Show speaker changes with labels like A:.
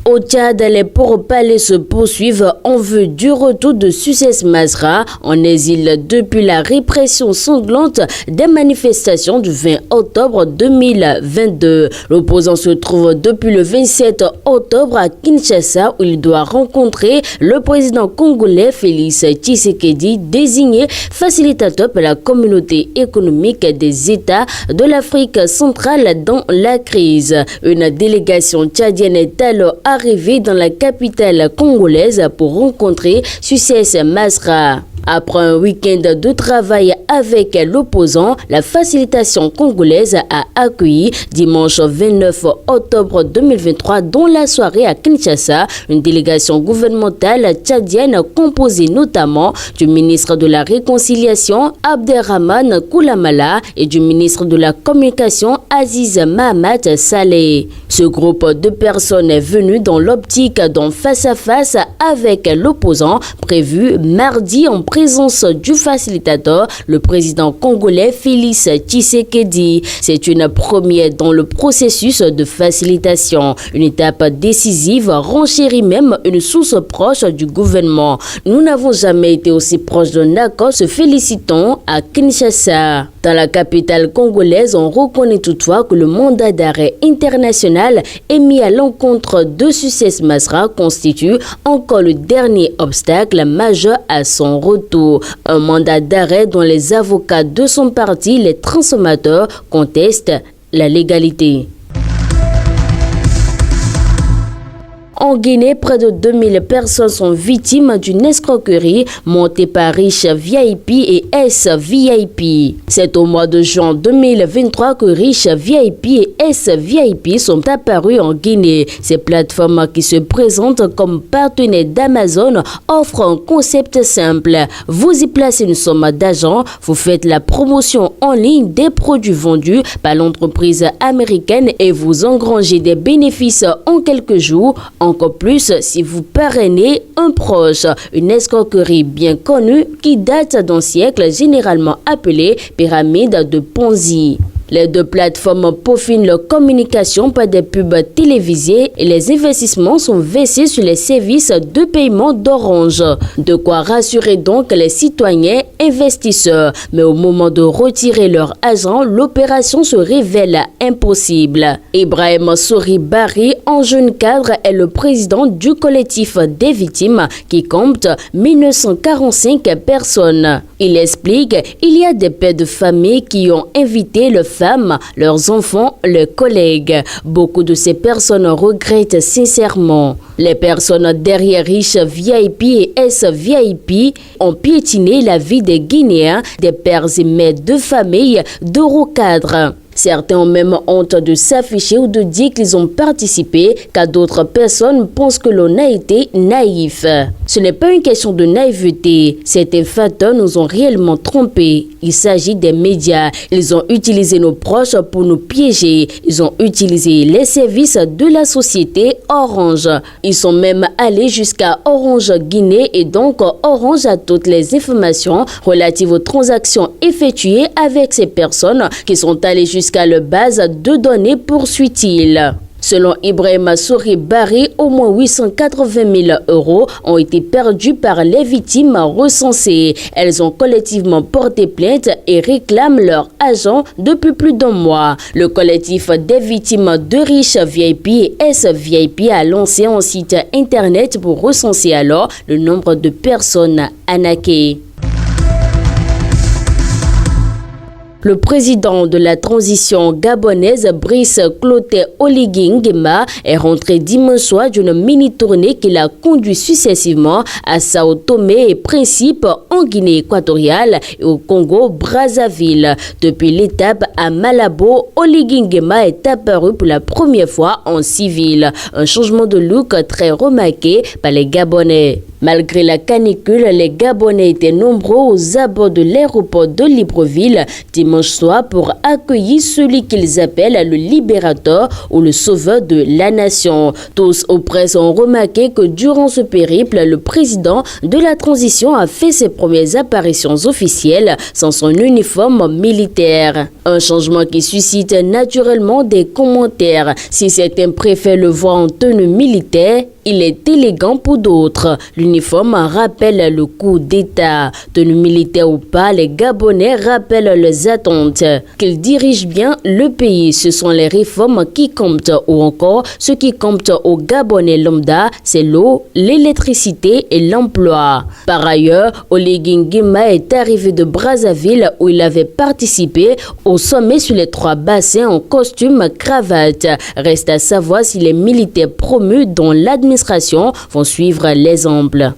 A: Au Tchad, les pourparlers se poursuivent en vue du retour de Sucès Masra en exil depuis la répression sanglante des manifestations du 20 octobre 2022. L'opposant se trouve depuis le 27 octobre à Kinshasa où il doit rencontrer le président congolais Félix Tshisekedi, désigné facilitateur par la communauté économique des États de l'Afrique centrale dans la crise. Une délégation tchadienne est alors arrivé dans la capitale congolaise pour rencontrer Sucès Masra. Après un week-end de travail avec l'opposant, la facilitation congolaise a accueilli dimanche 29 octobre 2023 dans la soirée à Kinshasa une délégation gouvernementale tchadienne composée notamment du ministre de la Réconciliation Abderrahmane Koulamala et du ministre de la Communication Aziz Mahamat Saleh. Ce groupe de personnes est venu dans l'optique d'un face-à-face avec l'opposant prévu mardi en présence du facilitateur, le président congolais Félix Tshisekedi. C'est une première dans le processus de facilitation. Une étape décisive renchérit même une source proche du gouvernement. Nous n'avons jamais été aussi proches d'un accord, se félicitant à Kinshasa. Dans la capitale congolaise, on reconnaît toutefois que le mandat d'arrêt international émis à l'encontre de Sucès Masra constitue encore le dernier obstacle majeur à son retour. Un mandat d'arrêt dont les avocats de son parti, les transformateurs, contestent la légalité. En Guinée, près de 2000 personnes sont victimes d'une escroquerie montée par Riche VIP et S-VIP. C'est au mois de juin 2023 que Riche VIP et S-VIP sont apparus en Guinée. Ces plateformes qui se présentent comme partenaires d'Amazon offrent un concept simple. Vous y placez une somme d'argent, vous faites la promotion en ligne des produits vendus par l'entreprise américaine et vous engrangez des bénéfices en quelques jours. Encore plus si vous parrainez un proche, une escroquerie bien connue qui date d'un siècle, généralement appelée pyramide de Ponzi. Les deux plateformes peaufinent leur communication par des pubs télévisées et les investissements sont versés sur les services de paiement d'Orange. De quoi rassurer donc les citoyens investisseurs. Mais au moment de retirer leur argent, l'opération se révèle impossible. Ibrahim Souri Barry, en jeune cadre, est le président du collectif des victimes qui compte 1945 personnes. Il explique il y a des pères de famille qui ont invité leurs femmes, leurs enfants, leurs collègues. Beaucoup de ces personnes regrettent sincèrement. Les personnes derrière Riche VIP et S-VIP ont piétiné la vie des Guinéens, des pères et mères de famille, d'eurocadres. Certains ont même honte de s'afficher ou de dire qu'ils ont participé, car d'autres personnes pensent que l'on a été naïf. Ce n'est pas une question de naïveté. Certains facteurs nous ont réellement trompés. Il s'agit des médias. Ils ont utilisé nos proches pour nous piéger. Ils ont utilisé les services de la société Orange. Ils sont même allés jusqu'à Orange Guinée et donc Orange a toutes les informations relatives aux transactions effectuées avec ces personnes qui sont allées jusqu'à leur base de données, poursuit-il. Selon Ibrahim Souri Barry, au moins 880 000 € ont été perdus par les victimes recensées. Elles ont collectivement porté plainte et réclament leur argent depuis plus d'un mois. Le collectif des victimes de Riche VIP et S-VIP a lancé un site internet pour recenser alors le nombre de personnes arnaquées. Le président de la transition gabonaise, Brice Clotaire Oligui Nguema, est rentré dimanche soir d'une mini-tournée qu'il a conduit successivement à Sao Tomé et Principe en Guinée équatoriale et au Congo-Brazzaville. Depuis l'étape à Malabo, Oligui Nguema est apparu pour la première fois en civil. Un changement de look très remarqué par les Gabonais. Malgré la canicule, les Gabonais étaient nombreux aux abords de l'aéroport de Libreville dimanche dimanche soir pour accueillir celui qu'ils appellent le libérateur ou le sauveur de la nation. Tous aux presses ont remarqué que durant ce périple, le président de la transition a fait ses premières apparitions officielles sans son uniforme militaire. Un changement qui suscite naturellement des commentaires. Si certains préfèrent le voir en tenue militaire, il est élégant pour d'autres. L'uniforme rappelle le coup d'État. Tenue militaire ou pas, les Gabonais rappellent leurs attentes. Qu'ils dirigent bien le pays, ce sont les réformes qui comptent, ou encore ce qui compte aux Gabonais lambda, c'est l'eau, l'électricité et l'emploi. Par ailleurs, Oligui Nguema est arrivé de Brazzaville où il avait participé au sommet sur les 3 bassins en costume cravate. Reste à savoir si les militaires promus dans l'administration vont suivre l'exemple.